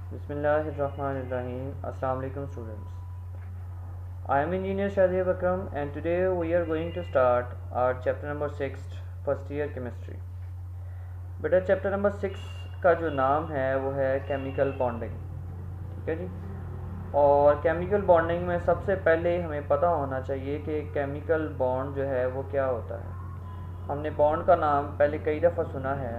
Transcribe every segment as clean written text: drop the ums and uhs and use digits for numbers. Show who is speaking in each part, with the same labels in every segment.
Speaker 1: Bismillahirrahmanirrahim. Assalamu alaikum students. I am engineer Shadib Akram and today we are going to start our chapter number 6 first year chemistry. बेटा chapter number 6 का जो नाम है वो है chemical bonding. ठीक है जी। और केमिकल बॉन्डिंग में सबसे पहले हमें पता होना चाहिए कि केमिकल बॉन्ड जो है वो क्या होता है। हमने बॉन्ड का नाम पहले कई दफ़ा सुना है,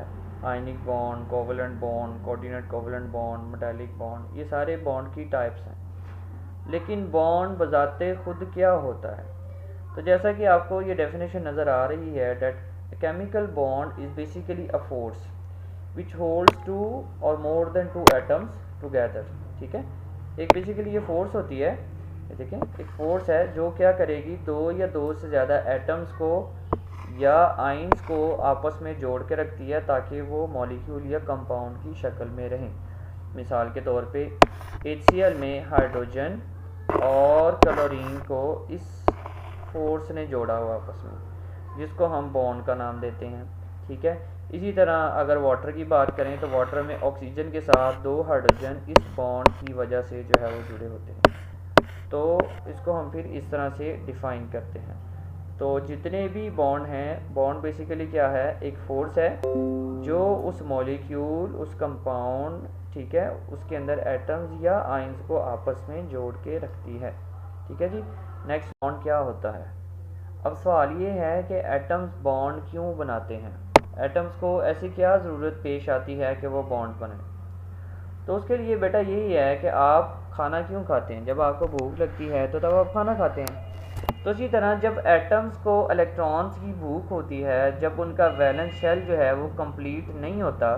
Speaker 1: ionic bond, covalent bond, coordinate covalent bond, metallic bond, ये सारे बॉन्ड की टाइप्स हैं। लेकिन बॉन्ड बजाते खुद क्या होता है? तो जैसा कि आपको ये डेफिनेशन नज़र आ रही है, that chemical bond is basically a force which holds two or more than two atoms together. ठीक है, एक बेसिकली ये फोर्स होती है, देखें एक फोर्स है जो क्या करेगी, दो या दो से ज़्यादा एटम्स को या आइंस को आपस में जोड़ के रखती है ताकि वो मॉलिक्यूल या कंपाउंड की शक्ल में रहें। मिसाल के तौर पे HCl में हाइड्रोजन और क्लोरीन को इस फोर्स ने जोड़ा हुआ आपस में, जिसको हम बॉन्ड का नाम देते हैं। ठीक है, इसी तरह अगर वाटर की बात करें तो वाटर में ऑक्सीजन के साथ दो हाइड्रोजन इस बॉन्ड की वजह से जो है वो जुड़े होते हैं। तो इसको हम फिर इस तरह से डिफ़ाइन करते हैं। तो जितने भी बॉन्ड हैं, बॉन्ड बेसिकली क्या है, एक फोर्स है जो उस मॉलिक्यूल, उस कंपाउंड, ठीक है, उसके अंदर एटम्स या आयंस को आपस में जोड़ के रखती है। ठीक है जी। नेक्स्ट, बॉन्ड क्या होता है? अब सवाल ये है कि एटम्स बॉन्ड क्यों बनाते हैं, एटम्स को ऐसी क्या ज़रूरत पेश आती है कि वो बॉन्ड बने। तो उसके लिए बेटा यही है कि आप खाना क्यों खाते हैं, जब आपको भूख लगती है तो तब आप खाना खाते हैं। तो इसी तरह जब एटम्स को इलेक्ट्रॉन्स की भूख होती है, जब उनका वैलेंस शेल जो है वो कंप्लीट नहीं होता,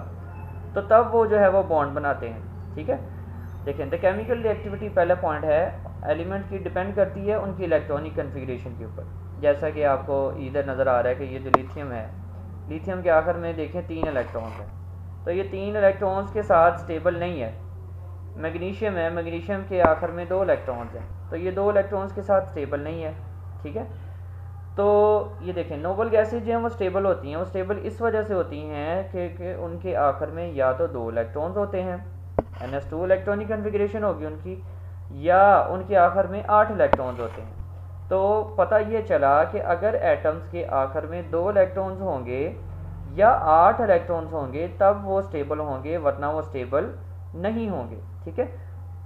Speaker 1: तो तब वो जो है वो बॉन्ड बनाते हैं। ठीक है, देखें द केमिकल रिएक्टिविटी पहला पॉइंट है, एलिमेंट की डिपेंड करती है उनकी इलेक्ट्रॉनिक कन्फिग्रेशन के ऊपर। जैसा कि आपको इधर नज़र आ रहा है कि ये जो लिथियम है, लिथियम के आखिर में देखें 3 इलेक्ट्रॉन्स हैं, तो ये 3 इलेक्ट्रॉन्स के साथ स्टेबल नहीं है। मैग्नीशियम है, मैग्नीशियम के आखिर में 2 इलेक्ट्रॉन्स हैं, तो ये 2 इलेक्ट्रॉन्स के साथ स्टेबल नहीं है। ठीक है, तो ये देखें नोबल गैसेज जो हैं वो स्टेबल होती हैं, वो स्टेबल इस वजह से होती हैं कि उनके आखिर में या तो 2 इलेक्ट्रॉन्स होते हैं, NS2 इलेक्ट्रॉनिक कन्फिग्रेशन होगी उनकी, या उनके आखिर में 8 इलेक्ट्रॉन्स होते हैं। तो पता ये चला कि अगर एटम्स के आखिर में 2 इलेक्ट्रॉन्स होंगे या 8 इलेक्ट्रॉन्स होंगे तब वो स्टेबल होंगे, वरना वो स्टेबल नहीं होंगे। ठीक है,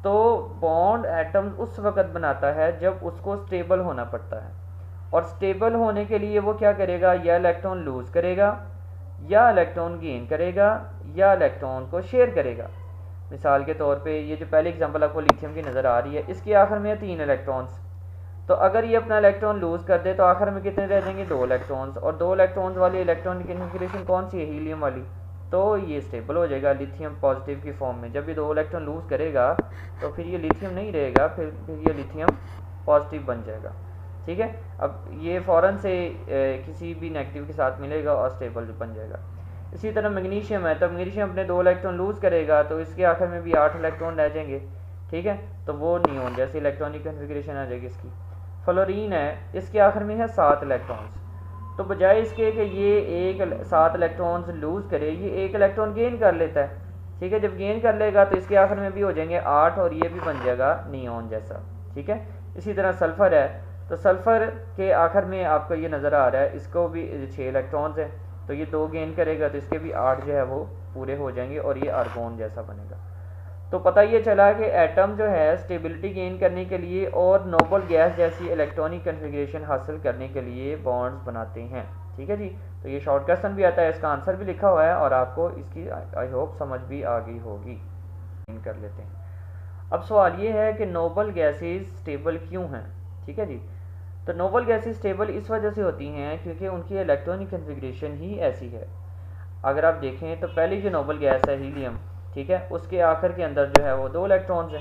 Speaker 1: तो बॉन्ड एटम उस वक्त बनाता है जब उसको स्टेबल होना पड़ता है, और स्टेबल होने के लिए वो क्या करेगा, या इलेक्ट्रॉन लूज करेगा, या इलेक्ट्रॉन गेन करेगा, या इलेक्ट्रॉन को शेयर करेगा। मिसाल के तौर पे ये जो पहली एग्जांपल आपको लिथियम की नज़र आ रही है, इसके आखिर में 3 इलेक्ट्रॉन्स, तो अगर ये अपना इलेक्ट्रॉन लूज कर दे तो आखिर में कितने रह जाएंगे, 2 इलेक्ट्रॉन्स, और 2 इलेक्ट्रॉन्स वाली इलेक्ट्रॉनिक कन्फिग्रेशन कौन सी है, हीलियम वाली, तो ये स्टेबल हो जाएगा लिथियम पॉजिटिव की फॉर्म में। जब ये 2 इलेक्ट्रॉन लूज करेगा तो फिर ये लिथियम नहीं रहेगा, फिर ये लिथियम पॉजिटिव बन जाएगा। ठीक है, अब ये फ़ौरन से किसी भी नेगेटिव के साथ मिलेगा और स्टेबल बन जाएगा। इसी तरह मैग्नीशियम है, तो मैग्नीशियम अपने 2 इलेक्ट्रॉन लूज करेगा तो इसके आखिर में भी 8 इलेक्ट्रॉन रह जाएंगे। ठीक है, तो वो नियोन जैसी इलेक्ट्रॉनिक कन्फिग्रेशन आ जाएगी इसकी। फ्लोरीन है, इसके आखिर में है 7 इलेक्ट्रॉन्स, तो बजाय इसके कि ये 7 इलेक्ट्रॉन्स लूज करे, ये 1 इलेक्ट्रॉन गेन कर लेता है। ठीक है, जब गेन कर लेगा तो इसके आखिर में भी हो जाएंगे 8 और ये भी बन जाएगा नियोन जैसा। ठीक है, इसी तरह सल्फ़र है, तो सल्फ़र के आखिर में आपको ये नज़र आ रहा है, इसको भी 6 इलेक्ट्रॉन्स हैं, तो ये 2 गेन करेगा तो इसके भी 8 जो है वो पूरे हो जाएंगे और ये आर्गोन जैसा बनेगा। तो पता ये चला कि एटम जो है स्टेबिलिटी गेन करने के लिए और नोबल गैस जैसी इलेक्ट्रॉनिक कन्फिग्रेशन हासिल करने के लिए बॉन्ड्स बनाते हैं। ठीक है जी, तो ये शॉर्ट क्वेश्चन भी आता है, इसका आंसर भी लिखा हुआ है और आपको इसकी आई होप समझ भी आ गई होगी। कर लेते हैं। अब सवाल ये है कि नोबल गैसेज स्टेबल क्यों हैं। ठीक है जी, तो नोबल गैसेज स्टेबल इस वजह से होती हैं क्योंकि उनकी इलेक्ट्रॉनिक कन्फिग्रेशन ही ऐसी है। अगर आप देखें तो पहली जो नोबल गैस है हीलियम, ठीक है, उसके आखिर के अंदर जो है वो 2 इलेक्ट्रॉन्स हैं।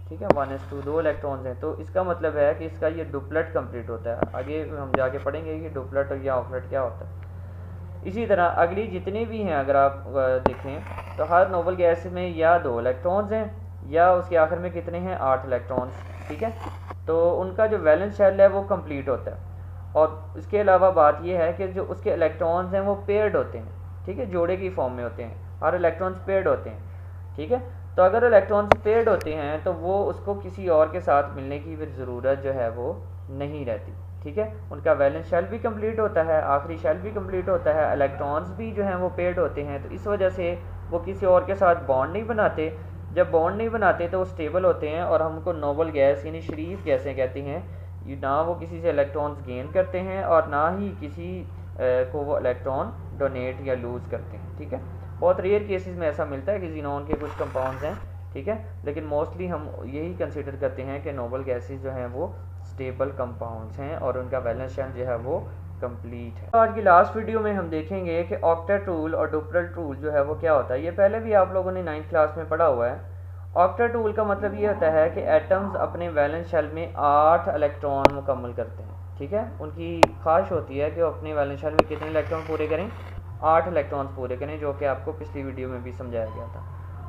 Speaker 1: ठीक है, 1s2 2 इलेक्ट्रॉन्स हैं, तो इसका मतलब है कि इसका ये डुप्लेट कंप्लीट होता है। आगे हम जाके पढ़ेंगे कि डुप्लेट या ऑफलेट क्या होता है। इसी तरह अगली जितनी भी हैं अगर आप देखें तो हर नोबल गैस में या 2 इलेक्ट्रॉन्स हैं या उसके आखिर में कितने हैं, 8 इलेक्ट्रॉन्स। ठीक है, तो उनका जो वैलेंस शेल है वो कंप्लीट होता है, और इसके अलावा बात यह है कि जो उसके इलेक्ट्रॉन्स हैं वो पेयर्ड होते हैं। ठीक है, जोड़े की फॉर्म में होते हैं, हर इलेक्ट्रॉन्स पेयर्ड होते हैं। ठीक है, तो अगर इलेक्ट्रॉन्स पेयर्ड होते हैं तो वो उसको किसी और के साथ मिलने की फिर ज़रूरत जो है वो नहीं रहती, ठीक है। उनका वैलेंस शेल भी कंप्लीट होता है, आखिरी शेल भी कंप्लीट होता है, इलेक्ट्रॉन्स भी जो हैं वो पेयर्ड होते हैं, तो इस वजह से वो किसी और के साथ बॉन्ड नहीं बनाते। जब बॉन्ड नहीं बनाते तो वो स्टेबल होते हैं और हमको नोबल गैस यानी शरीफ गैसें कहते हैं। ना वो किसी से इलेक्ट्रॉन्स गेन करते हैं और ना ही किसी को वो इलेक्ट्रॉन डोनेट या लूज़ करते हैं, ठीक है। बहुत रेयर केसेस में ऐसा मिलता है कि ज़ीनॉन के कुछ कंपाउंड्स हैं, ठीक है, लेकिन मोस्टली हम यही कंसिडर करते हैं कि नोबल गैसेस जो हैं वो स्टेबल कंपाउंड्स हैं और उनका वैलेंस शेल जो है वो कंप्लीट है। तो आज की लास्ट वीडियो में हम देखेंगे कि ऑक्टेट रूल और डुप्लेट रूल जो है वो क्या होता है। ये पहले भी आप लोगों ने 9th क्लास में पढ़ा हुआ है। ऑक्टेट रूल का मतलब ये होता है कि एटम्स अपने वैलेंस शेल में 8 इलेक्ट्रॉन मुकम्मल करते हैं, ठीक है। उनकी ख्वाहिश होती है कि वो अपने वैलेंस शेल में कितने इलेक्ट्रॉन पूरे करें, 8 इलेक्ट्रॉन्स पूरे करें, जो कि आपको पिछली वीडियो में भी समझाया गया था।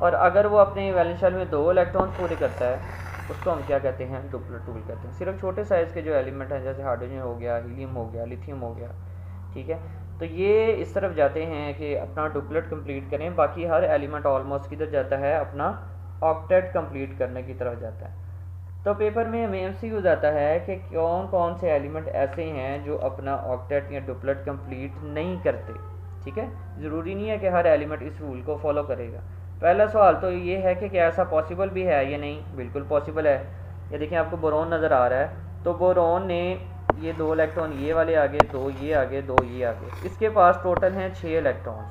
Speaker 1: और अगर वो अपने वैलेंस शेल में 2 इलेक्ट्रॉन्स पूरे करता है उसको हम क्या कहते हैं, डुप्लेट रूल कहते हैं। सिर्फ छोटे साइज़ के जो एलिमेंट हैं जैसे हाइड्रोजन हो गया, हीलियम हो गया, लिथियम हो गया, ठीक है, तो ये इस तरफ जाते हैं कि अपना डुप्लेट कंप्लीट करें। बाकी हर एलिमेंट ऑलमोस्ट किधर जाता है, अपना ऑक्टेट कंप्लीट करने की तरफ जाता है। तो पेपर में हमें एमसीक्यू जाता है कि कौन कौन से एलिमेंट ऐसे हैं जो अपना ऑक्टेट या डुप्लेट कंप्लीट नहीं करते, ठीक है। ज़रूरी नहीं है कि हर एलिमेंट इस रूल को फॉलो करेगा। पहला सवाल तो ये है कि क्या ऐसा पॉसिबल भी है या नहीं। बिल्कुल पॉसिबल है। ये देखें आपको बोरोन नज़र आ रहा है, तो बोरोन ने ये 2 इलेक्ट्रॉन ये वाले आगे, 2 ये आगे, 2 ये आगे, इसके पास टोटल हैं 6 इलेक्ट्रॉन,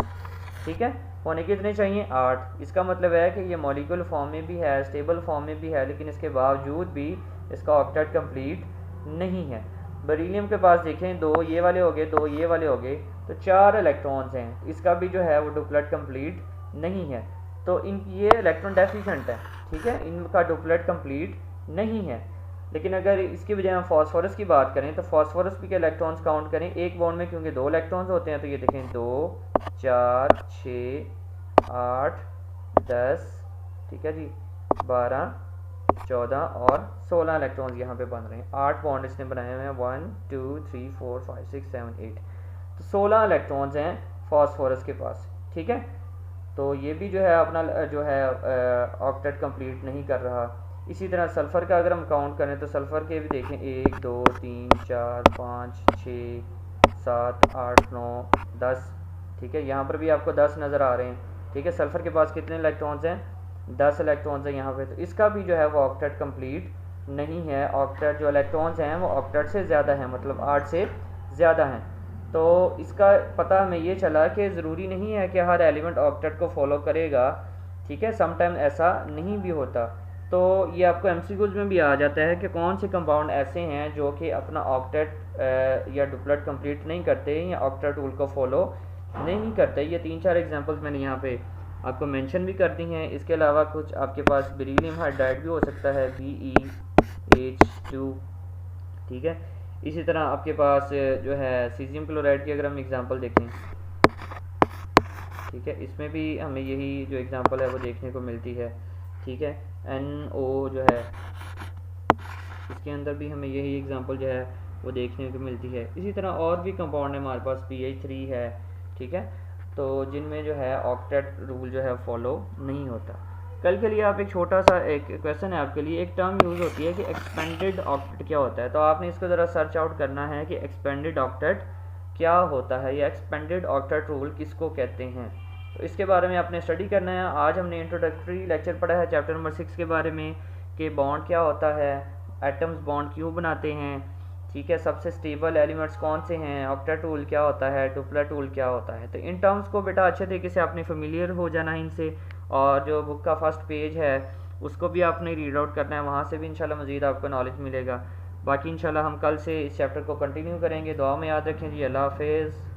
Speaker 1: ठीक है। होने कितने चाहिए, 8। इसका मतलब है कि ये मॉलिक्यूल फॉर्म में भी है, स्टेबल फॉर्म में भी है, लेकिन इसके बावजूद भी इसका ऑक्टेट कंप्लीट नहीं है। बेरिलियम के पास देखें 2 ये वाले हो गए, 2 ये वाले हो गए, तो 4 इलेक्ट्रॉन्स हैं। इसका भी जो है वो डुप्लेट कंप्लीट नहीं है, तो ये इलेक्ट्रॉन डेफिशिएंट है, ठीक है, इनका डुप्लेट कंप्लीट नहीं है। लेकिन अगर इसकी बजाय हम फास्फोरस की बात करें तो फास्फोरस भी के इलेक्ट्रॉन्स काउंट करें एक बॉन्ड में, क्योंकि 2 इलेक्ट्रॉन्स होते हैं, तो ये देखें 2 4 6 8 10, ठीक है जी, 12 14 और 16 इलेक्ट्रॉन्स यहाँ पे बन रहे हैं। 8 बॉन्ड इसने बनाए हुए हैं, 1 2 3 4 5 6 7 8, तो 16 इलेक्ट्रॉन्स हैं फास्फोरस के पास, ठीक है। तो ये भी जो है अपना जो है ऑक्टेट कंप्लीट नहीं कर रहा। इसी तरह सल्फ़र का अगर हम काउंट करें तो सल्फ़र के भी देखें 1 2 3 4 5 6 7 8 9 10, ठीक है, यहाँ पर भी आपको 10 नज़र आ रहे हैं, ठीक है। सल्फ़र के पास कितने इलेक्ट्रॉन्स हैं, 10 इलेक्ट्रॉन्स हैं यहाँ पे, तो इसका भी जो है वो ऑक्टेट कंप्लीट नहीं है। ऑक्टेट जो इलेक्ट्रॉन्स हैं वो ऑक्टेट से ज़्यादा हैं, मतलब 8 से ज़्यादा हैं। तो इसका पता हमें ये चला कि ज़रूरी नहीं है कि हर एलिमेंट ऑक्टेट को फॉलो करेगा, ठीक है, समटाइम ऐसा नहीं भी होता। तो ये आपको एमसीक्यूज में भी आ जाता है कि कौन से कंपाउंड ऐसे हैं जो कि अपना ऑक्टेट या डुप्लेट कंप्लीट नहीं करते या ऑक्टेट रूल को फॉलो नहीं करते। ये 3-4 एग्जांपल्स मैंने यहाँ पे आपको मेंशन भी कर दी हैं। इसके अलावा कुछ आपके पास बेरिलियम हाइड्राइड भी हो सकता है, BeH2, ठीक है। इसी तरह आपके पास जो है सीजियम क्लोराइड की अगर हम एग्जांपल देखें, ठीक है, इसमें भी हमें यही जो एग्जांपल है वो देखने को मिलती है, ठीक है। NO जो है इसके अंदर भी हमें यही एग्जांपल जो है वो देखने को मिलती है। इसी तरह और भी कंपाउंड है हमारे पास, PH3 है, ठीक है, तो जिनमें जो है ऑक्टेट रूल जो है फॉलो नहीं होता। कल के लिए आप एक छोटा सा एक क्वेश्चन है आपके लिए, एक टर्म यूज़ होती है कि एक्सपेंडेड ऑक्टेट क्या होता है, तो आपने इसको ज़रा सर्च आउट करना है कि एक्सपेंडेड ऑक्टेट क्या होता है या एक्सपेंडेड ऑक्टेट रूल किसको कहते हैं। तो इसके बारे में आपने स्टडी करना है। आज हमने इंट्रोडक्टरी लेक्चर पढ़ा है चैप्टर नंबर 6 के बारे में कि बॉन्ड क्या होता है, एटम्स बॉन्ड क्यों बनाते हैं, ठीक है, सबसे स्टेबल एलिमेंट्स कौन से हैं, ऑक्टेट रूल क्या होता है, डुप्लेट रूल क्या होता है। तो इन टर्म्स को बेटा अच्छे तरीके से आपने फेमिलियर हो जाना है इनसे, और जो बुक का फर्स्ट पेज है उसको भी आपने रीड आउट करना है, वहाँ से भी इंशाल्लाह मज़ीद आपको नॉलेज मिलेगा। बाकी इंशाल्लाह हम कल से इस चैप्टर को कंटिन्यू करेंगे। दुआ में याद रखें जी। अल्लाह हाफ़िज़।